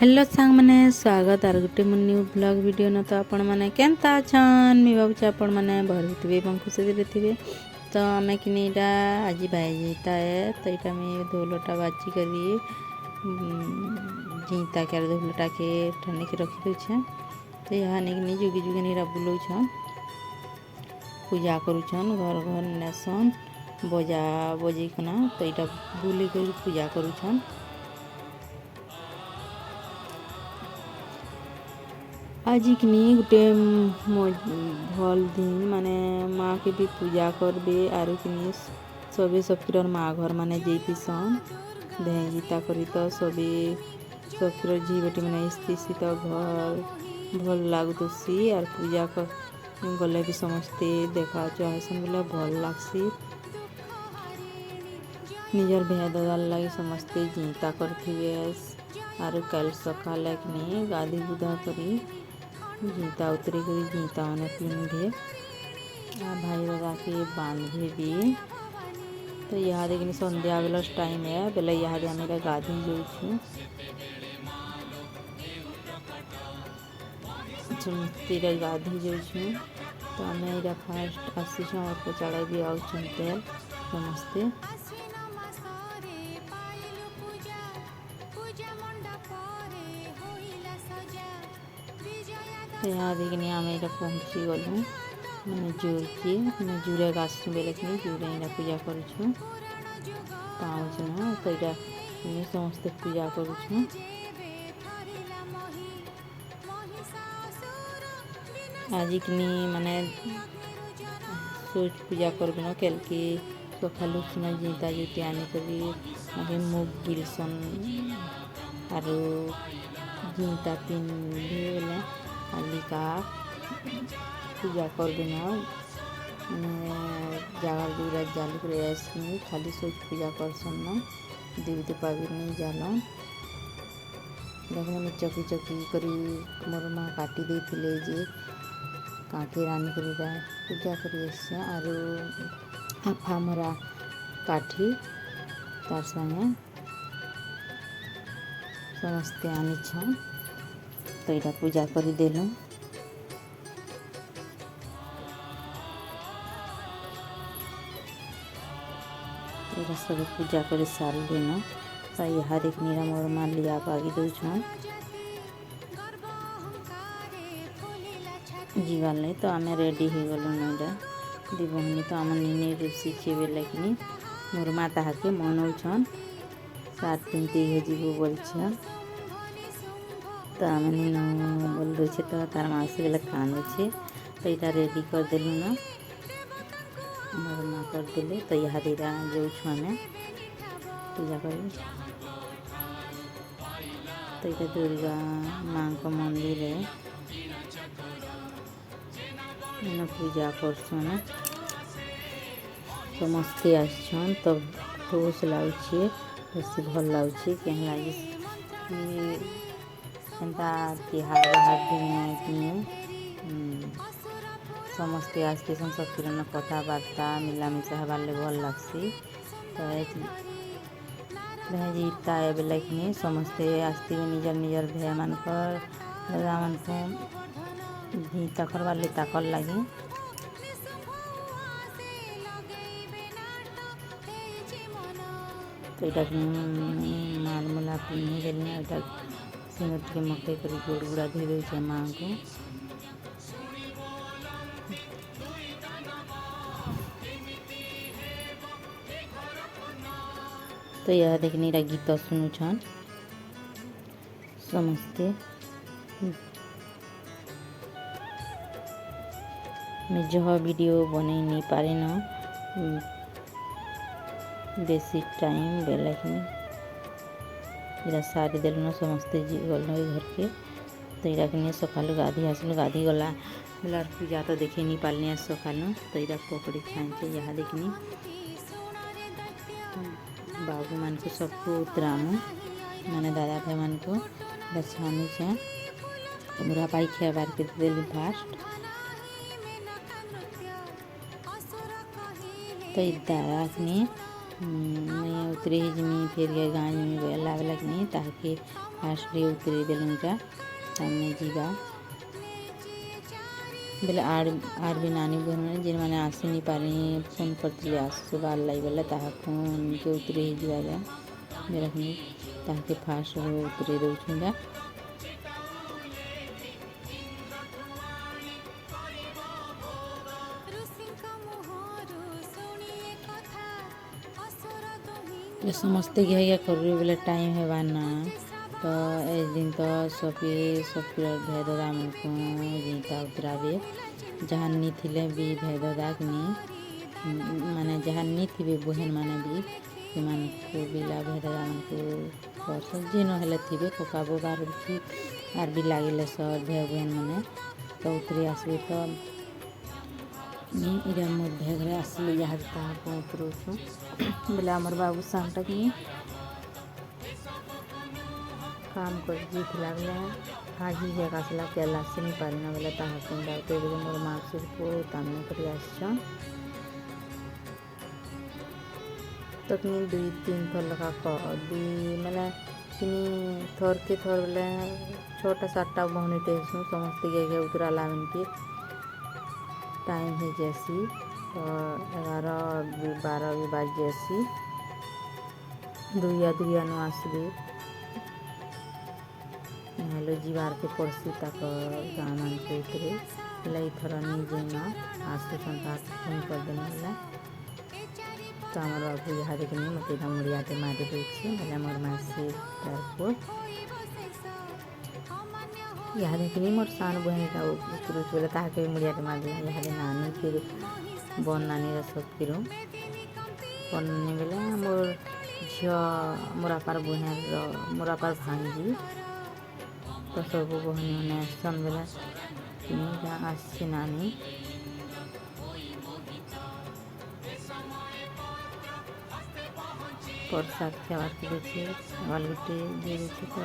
Hello सांग मैंने स्वागत आर गोटे मो न्यू ब्लॉग वीडियो न तो आपण मैंने केनता छन मी भावुचे आपण मैंने भर थे खुशी थे तो आम किनीटा आज बाईता है तो यहाँ मैं धोलटा बाजी करी जीता क्या धोलटा के ठंडे के रखी दूचे तो यहाँ नहीं जुगी जुगी नहीं बुलाऊन पूजा करुछन घर घर नेसन बजा बजेकना तो यहाँ बुली कर पूजा करुछन। आज किनी गोटे भल दिन माने माँ के भी पूजा करबे आरु किनी सबे सबकीर माँ घर माने जेतीसन भेजीता करी तो सबे सबकीर झी बेटी मैंने स्थित तो घर भल लगुसी आर पूजा कर गले भी समस्ते देखा चाहसन बोले भल लगसी निजर भेद ददार लगे समस्ते जीता करथिबे आरु कल सकाल किनी गाधी गुधा करी जीता उतरे कर जीता मैंने पिंधे भाई दादा के बांधे भी तो यहाँ देखनी संध्या बेला टाइम है बेला यहाँ आम गाधी जाऊँ समस्ते गाधी जाऊँ तो आम यहाँ फास्ट आसी पचाड़ा भी आउन तेल समस्ते यहाँ देखनी आम यहाँ पहुँची गलु मैंने जोर किए मैं जुरे गाछ बेले कि जुरे यहाँ पूजा करुँ पाँच ना तो यहाँ समस्ते पूजा करुँ आज किनी माने सोच पूजा कर न केल की सकालू सुना जीता जुटी आनिक मुग गिलसन आर जीता पिंधे आलिका पूजा कर देना जगार दूरा जालू कर खाली सोच पूजा करसन न देवी देवता भी नहीं जालन देखने चकी चकी करी मोर माँ काटी देथिले जे काठी रानी करी पूजा करी आरु आफा मरा काठी तार संगे समस्ते आनी तो यहाँ पूजा कर देलु यहाँ सब पूजा कर सार देन तो यहाँ देखनी मोर माँ लिया पागी दौन जीवाल नहीं तो आम रेडी हो गलु ना दीबहनी तो आम निने रुषि छे बेले कि मोर माँ ताके मनौछन सात पिंती हो जीव बोलछन तो आम बोल रही तो तार माउसी बेले कान अच्छे तो यहाँ रेडी कर देलु ना मोर माँ कर देले तो यहाँ दीरा जो आम पूजा कर तो यहाँ दुर्गा माँ को मंदिर है पूजा करसन समस्ते आसन तो खुश लगुचे बेस भल लगुचे कहीं लगे एंता तिहार दिन समस्ते आसते सबकिरण कथबार्ता मिलामिशा हबार भल लगसी तो भेजीता बेले कि समस्ते आसते निजर निजर भे मान दादा मान जीता करवार ताकर लगे तो यहाँ माल मूला पिंधि देली सिंदूर टे मकई कर गोड़ गुड़ा धो दे माँ को तो यह देखनी गीत शुणुछन समस्ते मैं जह वीडियो बने नहीं पारे न बेसी टाइम बेला कि सारी देल न समस्ते गल घर के तो यहाँ कि सकालू गाधी आसलु गाधी गला बेला पूजा तो देखे नहीं पारनी सकालू तो यहाँ पकड़ी छाँचे यहाँ देखनी बाबू मान को सबको उतरामु मैंने दादा भाई मान को छानी छे बुरा पाई खेबार के देली फास्ट तो दादा कि मैं उतरे जमी फिर गाँव में गला लगनी ताकि फास्ट उतरे देलुँ जा ताने जीवा बेले आर भी नानी बहन जिन मैंने आसी नहीं पारे फोन करते आसो बार लाई बेला ताहा फोन के उतरे जा मेरा ताके फास्ट उतरे दौछुँ जा समस्ते घिया करू बेले टाइम है ना तो एक दिन तो सफी भेद दाम को जीता उतरावे जहाँ नी थिले भी भेद दाकनी माने जहाँ नी थी बहन माने भी मान को बिला भेद दाम को कर जिन हेले थे ककाबो बार भी आर भी लगे सर भे बहन मैंने तो उतरे आसबे तो इधर मोर भेघरे आसले जहाँ को उतरूँ बोले आमर बाबू शामटा कि काम कर जीतला बेले आज ही जगह आसला केला से नहीं पारिना बेले ताहा दाते बेले मोर मार्कशीट को तामने करी आसछन तकनी 2-3 थर लगा दुई मतलब किनी थर के थर बेले 6टा-7टा बहुनी टेसू समस्त के उतरा लावन के टाइम है जैसी 11-12 भी बाज जैसी दुइया नो आसबे हेलो जीवार के पड़सी तक गाँव मान के उतरे लाई थर निजे न आसुन फोन कर देने तो आम बाबू यहाँ देखनी मत मुड़ियाते मारि दूसरे बोले मोर मासी को यहाँ देखनी मोर सान बहन का उतरूस बोले ताके मुड़ियाते मार दिला यहाँ नानी फिर बन नानी सब फिर बन बेले मोर झील मोर आपार बहन मोर आपार भांजी तो सब बहनी मैंने आसन बेला आसछे नानी प्रसाद खावार के आबार गोटे दिए तो।